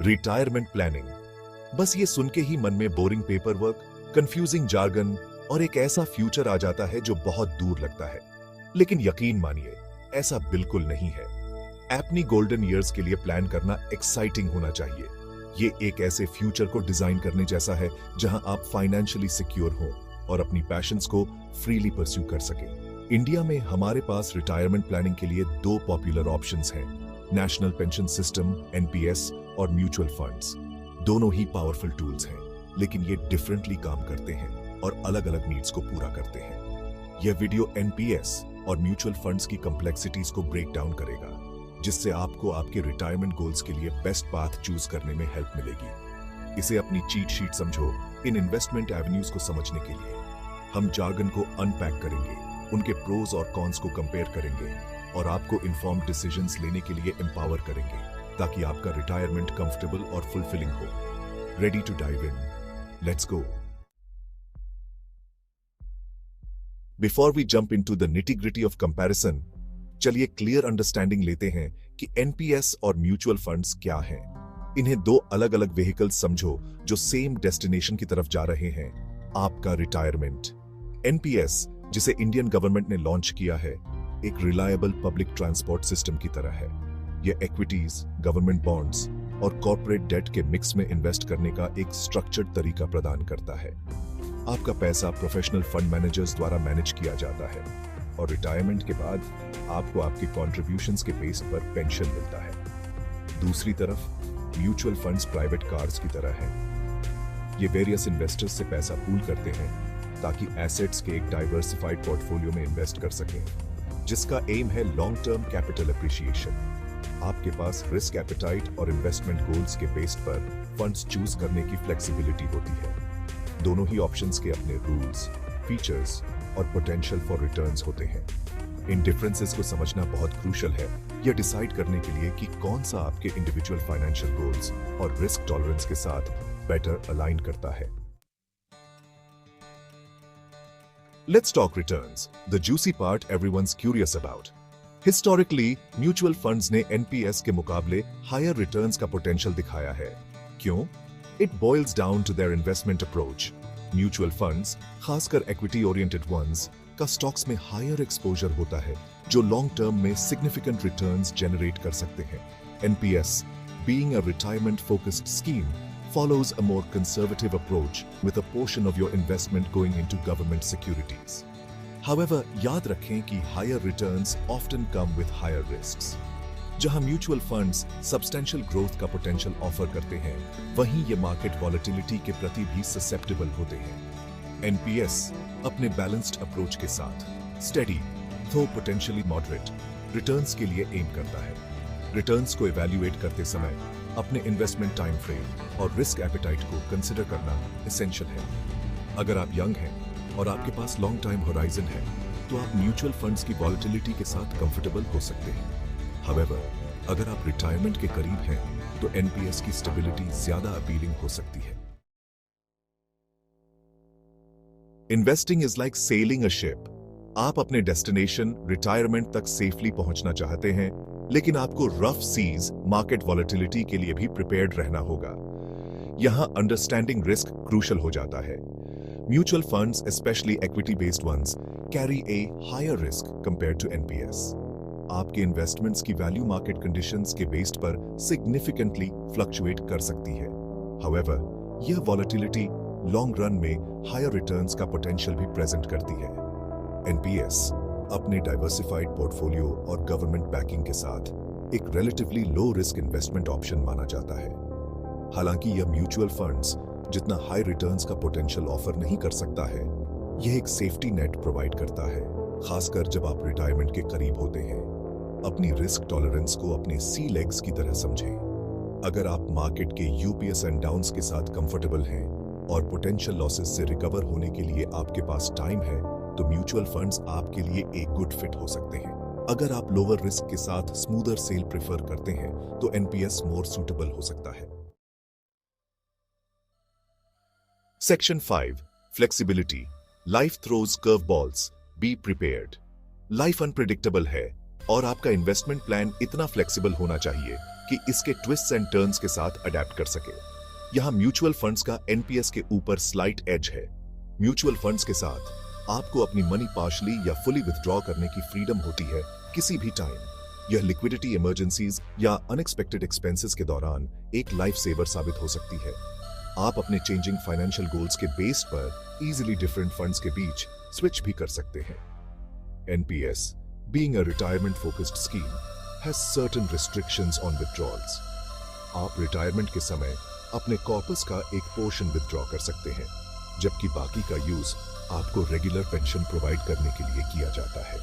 Retirement planning. बस ये सुन के ही मन में boring paper work, confusing jargon और एक ऐसा फ्यूचर आ जाता है जो बहुत दूर लगता है। लेकिन यकीन मानिए, ऐसा बिल्कुल नहीं है। अपनी गोल्डन ईयर्स के लिए प्लान करना एक्साइटिंग होना चाहिए। ये एक ऐसे फ्यूचर को डिजाइन करने जैसा है जहां आप फाइनेंशियली सिक्योर हो और अपनी पैशंस को फ्रीली परस्यू कर सके। इंडिया में हमारे पास रिटायरमेंट प्लानिंग के लिए दो पॉपुलर ऑप्शंस हैं, नेशनल पेंशन सिस्टम एनपीएस और म्यूचुअल फंड्स। दोनों ही पावरफुल टूल्स हैं, लेकिन ये डिफरेंटली काम करते हैं और अलग अलग नीड्स को पूरा करते हैं। यह वीडियो एनपीएस और म्यूचुअल फंड्स की कॉम्प्लेक्सिटीज को ब्रेक डाउन करेगा, जिससे आपको आपके रिटायरमेंट गोल्स के लिए बेस्ट पाथ चूज करने में हेल्प मिलेगी। इसे अपनी चीट शीट समझो। इन इन्वेस्टमेंट एवेन्यूज को समझने के लिए हम जार्गन को अनपैक करेंगे, उनके प्रोज और कॉन्स को कंपेयर करेंगे और आपको इन्फॉर्म्ड डिसीजंस लेने के लिए एम्पावर करेंगे, ताकि आपका रिटायरमेंट कंफर्टेबल और फुलफिलिंग हो। Ready to dive in? Let's go. Before we jump into the nitty gritty of comparison, चलिए क्लियर अंडरस्टैंडिंग लेते हैं कि एनपीएस और म्यूचुअल फंड्स क्या हैं। इन्हें दो अलग अलग व्हीकल्स समझो जो सेम डेस्टिनेशन की तरफ जा रहे हैं, आपका रिटायरमेंट। एनपीएस, जिसे इंडियन गवर्नमेंट ने लॉन्च किया है, एक रिलायबल पब्लिक ट्रांसपोर्ट सिस्टम की तरह है। यह इक्विटीज, गवर्नमेंट बॉन्ड्स और कॉर्पोरेट डेट के मिक्स में इन्वेस्ट करने का एक स्ट्रक्चर्ड तरीका प्रदान करता है। आपका पैसा प्रोफेशनल फंड मैनेजर्स द्वारा मैनेज किया जाता है और रिटायरमेंट के बाद आपको आपके कॉन्ट्रीब्यूशंस के बेस पर पेंशन मिलता है। दूसरी तरफ म्यूचुअल फंड्स प्राइवेट कार्स की तरह हैं। ये वेरियस इन्वेस्टर्स से पैसा पूल करते हैं ताकि एसेट्स के एक डाइवर्सिफाइड पोर्टफोलियो में इन्वेस्ट कर सकें, जिसका एम है लॉन्ग टर्म कैपिटल एप्रिसिएशन। आपके पास रिस्क एपेटाइट और इन्वेस्टमेंट गोल्स के बेस पर फंड्स चूज करने की फ्लेक्सिबिलिटी होती है। दोनों ही ऑप्शंस के अपने रूल्स, फीचर्स और पोटेंशियल फॉर रिटर्न्स होते हैं। इन डिफरेंसेस को समझना बहुत क्रूशियल है, यह डिसाइड करने के लिए कि कौन सा आपके इंडिविजुअल फाइनेंशियल गोल्स और रिस्क टॉलरेंस के साथ बेटर अलाइन करता है। Let's talk returns, the juicy part everyone's curious about. Historically, mutual funds ने NPS के मुकाबले higher returns का potential दिखाया है। क्यों? It boils down to their investment approach. Mutual funds, खासकर equity-oriented ones, का stocks में higher exposure होता है, जो long term में significant returns generate कर सकते हैं। NPS, being a retirement-focused scheme, follows a more conservative approach with a portion of your investment going into government securities. However, याद रखें कि higher returns often come with higher risks. जहां mutual funds substantial growth का potential offer करते हैं, वहीं ये market volatility के प्रति भी susceptible होते हैं। NPS अपने balanced approach के साथ steady, though potentially moderate, returns के लिए aim करता है। Returns को evaluate करते समय अपने इन्वेस्टमेंट टाइम फ्रेम और रिस्क एपेटाइट को कंसिडर करना एसेंशियल है। अगर आप यंग हैं और आपके पास लॉन्ग टाइम होराइजन है, तो आप म्यूचुअल फंड्स की वॉलेटिलिटी के साथ कंफर्टेबल हो सकते हैं। हाउएवर, अगर आप रिटायरमेंट के करीब हैं, तो एनपीएस की स्टेबिलिटी ज्यादा अपीलिंग हो सकती है। Investing is like selling a ship. आप अपने डेस्टिनेशन रिटायरमेंट तक सेफली पहुंचना चाहते हैं, लेकिन आपको रफ सीज मार्केट वॉलेटिलिटी के लिए भी प्रिपेयर्ड रहना होगा। यहां अंडरस्टैंडिंग रिस्क क्रूशियल हो जाता है। Mutual funds, especially equity based ones, carry a higher risk compared to NPS. आपके इन्वेस्टमेंट्स की वैल्यू मार्केट कंडीशंस के बेस्ड पर सिग्निफिकेंटली फ्लक्चुएट कर सकती है। हाउएवर, यह वॉलेटिलिटी लॉन्ग रन में हायर रिटर्न्स का पोटेंशियल भी प्रेजेंट करती है। एनपीएस अपने डाइवर्सिफाइड पोर्टफोलियो और गवर्नमेंट बैकिंग के साथ एक relatively low risk investment option माना जाता है। हालांकि यह म्यूचुअल फंड्स जितना हाई रिटर्न्स का पोटेंशियल ऑफर नहीं कर सकता है, यह एक सेफ्टी नेट प्रोवाइड करता है, खासकर जब आप रिटायरमेंट के करीब होते हैं। अपनी रिस्क टॉलरेंस को अपने सी लेग्स की तरह समझें। अगर आप मार्केट के यूपीएस एंड डाउन्स के साथ कंफर्टेबल हैं और पोटेंशियल लॉसेस से रिकवर होने के लिए आपके पास टाइम है, तो म्यूचुअल फंड्स आपके लिए एक गुड फिट हो सकते हैं। अगर आप लोअर रिस्क के साथ स्मूदर सेल प्रेफर करते हैं, तो एनपीएस मोर सूटेबल हो सकता है। Section 5, flexibility. Life throws curve balls, be prepared. Life unpredictable है, और आपका इन्वेस्टमेंट प्लान इतना फ्लेक्सिबल होना चाहिए कि इसके ट्विस्ट्स एंड टर्न्स के साथ अडेप्ट कर सके। यहां म्यूचुअल फंड्स का एनपीएस के ऊपर स्लाइट एज है। म्यूचुअल फंड्स के साथ आपको अपनी मनी पार्शली या फुली विथड्रॉ करने की फ्रीडम होती है किसी भी टाइम। यह लिक्विडिटी इमरजेंसीज या अनएक्सपेक्टेड एक्सपेंसेस के दौरान एक लाइफ सेवर साबित हो सकती है। आप अपने चेंजिंग फाइनेंशियल गोल्स के बेस पर इजीली डिफरेंट फंड्स के बीच स्विच भी कर सकते हैं। NPS, being a retirement focused scheme, has certain restrictions on withdrawals. आप रिटायरमेंट के समय अपने कॉर्पस का एक पोर्शन विथड्रॉ कर सकते हैं, जबकि बाकी का यूज आपको रेगुलर पेंशन प्रोवाइड करने के लिए किया जाता है।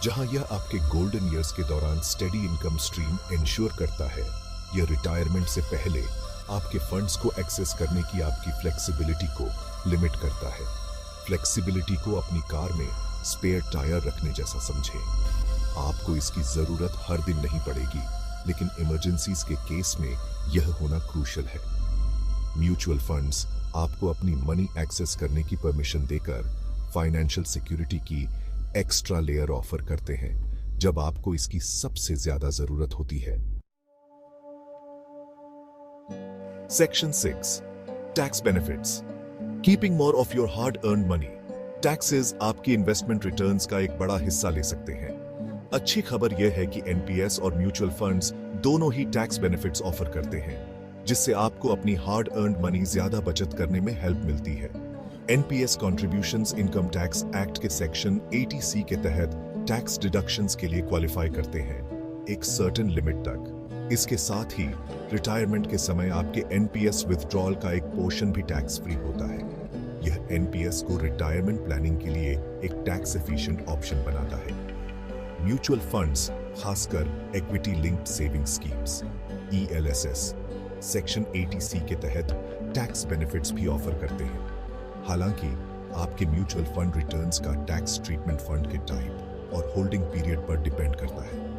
जहां यह आपके गोल्डन ईयर्स के दौरान स्टेडी इनकम स्ट्रीम इंश्योर करता है, यह रिटायरमेंट से पहले आपके फंड्स को एक्सेस करने की आपकी फ्लेक्सिबिलिटी को लिमिट करता है। फ्लेक्सिबिलिटी को अपनी कार में स्पेयर टायर रखने जैसा समझें। आपको इसकी जरूरत हर दिन नहीं पड़ेगी, लेकिन इमरजेंसीज के केस में यह होना क्रूशियल है। म्यूचुअल फंड्स आपको अपनी मनी एक्सेस करने की परमिशन देकर फाइनेंशियल सिक्योरिटी की एक्स्ट्रा लेयर ऑफर करते हैं जब आपको इसकी सबसे ज्यादा जरूरत होती है। Section 6, tax benefits. Keeping more of your hard earned money. Taxes आपकी इन्वेस्टमेंट रिटर्न्स का एक बड़ा हिस्सा ले सकते हैं। अच्छी खबर यह है कि एनपीएस और म्यूचुअल फंड्स दोनों ही टैक्स बेनिफिट्स ऑफर करते हैं, जिससे आपको अपनी हार्ड अर्न्ड मनी ज्यादा बचत करने में हेल्प मिलती है। NPS contributions income tax act के सेक्शन 80C के तहत टैक्स डिडक्शंस के लिए क्वालिफाई करते हैं, एक सर्टेन लिमिट तक। इसके साथ ही रिटायरमेंट के समय आपके एनपीएस विथड्रॉल का एक पोर्शन भी टैक्स फ्री होता है। यह एनपीएस को रिटायरमेंट प्लानिंग के लिए एक टैक्स एफिशिएंट ऑप्शन बनाता है। म्यूचुअल फंड्स, खासकर equity linked saving schemes (ELSS), section 80C के तहत टैक्स बेनिफिट्स भी ऑफर करते हैं। हालांकि आपके म्यूचुअल फंड रिटर्न्स का टैक्स ट्रीटमेंट फंड के टाइप और होल्डिंग पीरियड पर डिपेंड करता है।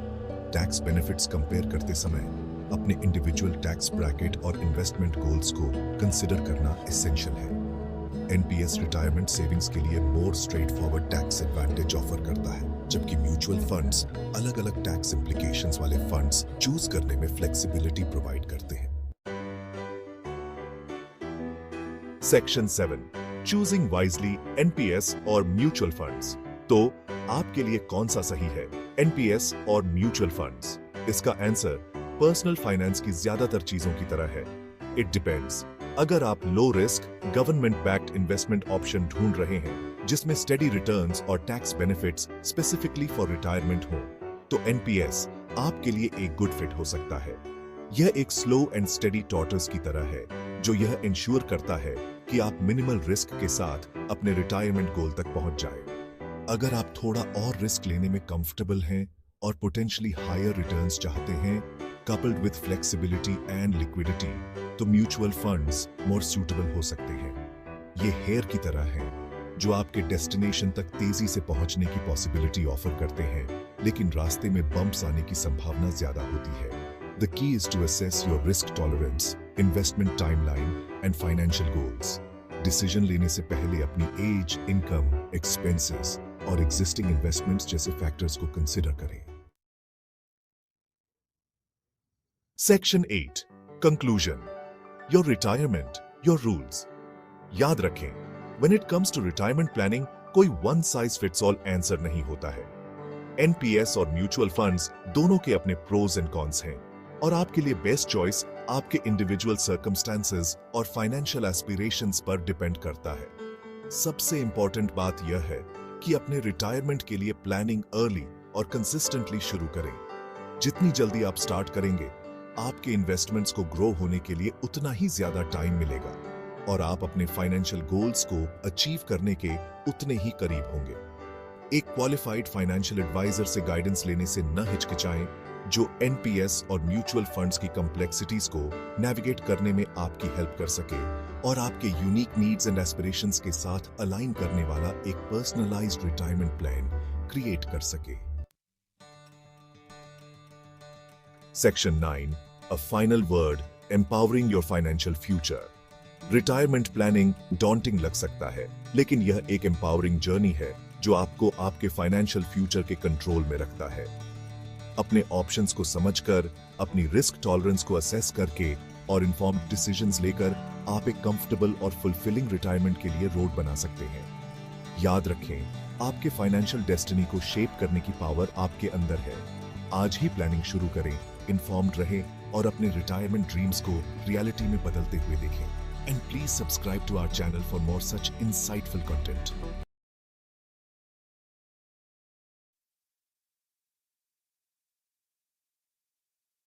टैक्स बेनिफिट्स कंपेयर करते समय अपने इंडिविजुअल टैक्स ब्रैकेट और इन्वेस्टमेंट गोल्स को कंसिडर करना एसेंशियल है। एनपीएस रिटायरमेंट सेविंग्स के लिए मोर straight forward tax advantage offer करता है, जबकि म्यूचुअल फंड्स अलग-अलग टैक्स इंप्लीकेशंस वाले फंड्स चूज करने में फ्लेक्सिबिलिटी प्रोवाइड करते हैं। सेक्शन 7, चूजिंग वाइजली एनपीएस और म्यूचुअल फंड्स। तो आपके लिए कौन सा सही है, एनपीएस और म्यूचुअल फंड्स? इसका आंसर पर्सनल फाइनेंस की ज्यादातर चीजों की तरह है, इट डिपेंड्स। अगर आप low risk government backed investment option ढूंढ रहे हैं जिसमें स्टेडी रिटर्न्स और tax benefits specifically for retirement हो, तो एनपीएस आपके लिए एक गुड फिट हो सकता है। यह एक स्लो एंड स्टेडी टॉर्टस की तरह है, जो यह इंश्योर करता है कि आप मिनिमल रिस्क के साथ अपने रिटायरमेंट गोल तक पहुंच जाए। अगर आप थोड़ा और रिस्क लेने में कंफर्टेबल हैं और पोटेंशियली हायर रिटर्न्स चाहते हैं, coupled with flexibility and liquidity, तो म्यूचुअल फंड्स मोर सूटेबल हो सकते हैं। ये हेयर की तरह हैं, जो आपके डेस्टिनेशन तक तेजी से पहुंचने की पॉसिबिलिटी ऑफर करते हैं, लेकिन रास्ते में बम्प्स आने की संभावना ज्यादा होती है। The key is to assess your risk tolerance, investment timeline, and financial goals. Decision लेने से पहले अपनी एज, इनकम, एक्सपेंसेस और एग्जिस्टिंग इन्वेस्टमेंट्स जैसे फैक्टर्स को कंसिडर करें। Section 8, Conclusion. Your retirement, your rules. याद रखें, when it comes to retirement planning, कोई one size fits all answer नहीं होता है। एनपीएस और म्यूचुअल फंड्स दोनों के अपने प्रोज एंड कॉन्स हैं, और आपके लिए बेस्ट चॉइस आपके इंडिविजुअल सर्कमस्टेंसेस और फाइनेंशियल एस्पिरेशंस पर डिपेंड करता है। सबसे इंपॉर्टेंट बात यह है कि अपने रिटायरमेंट के लिए प्लानिंग अर्ली और कंसिस्टेंटली शुरू करें। जितनी जल्दी आप स्टार्ट करेंगे, आपके इन्वेस्टमेंट्स को ग्रो होने के लिए उतना ही ज्यादा टाइम मिलेगा और आप अपने फाइनेंशियल गोल्स को अचीव करने के उतने ही करीब होंगे। एक क्वालिफाइड फाइनेंशियल एडवाइजर से गाइडेंस लेने से न हिचकिचाएं, जो एनपीएस और म्यूचुअल फंड्स की कॉम्प्लेक्सिटीज को नेविगेट करने में आपकी हेल्प कर सके और आपके यूनिक नीड्स एंड एस्पिरेशंस के साथ अलाइन करने वाला एक पर्सनलाइज्ड रिटायरमेंट प्लान क्रिएट कर सके। Section 9, a final word, empowering your financial future. Retirement planning daunting लग सकता है, लेकिन यह एक एम्पावरिंग जर्नी है जो आपको आपके फाइनेंशियल फ्यूचर के कंट्रोल में रखता है। अपने ऑप्शंस को समझकर, अपनी रिस्क टॉलरेंस को असेस करके और इन्फॉर्म्ड डिसीजंस लेकर आप एक कंफर्टेबल और फुलफिलिंग रिटायरमेंट के लिए रोड बना सकते हैं। याद रखें, आपके फाइनेंशियल डेस्टिनी को शेप करने की पावर आपके अंदर है। आज ही प्लानिंग शुरू करें, इन्फॉर्म्ड रहें और अपने रिटायरमेंट ड्रीम्स को रियलिटी में बदलते हुए देखें। And please subscribe to our channel for more such insightful content.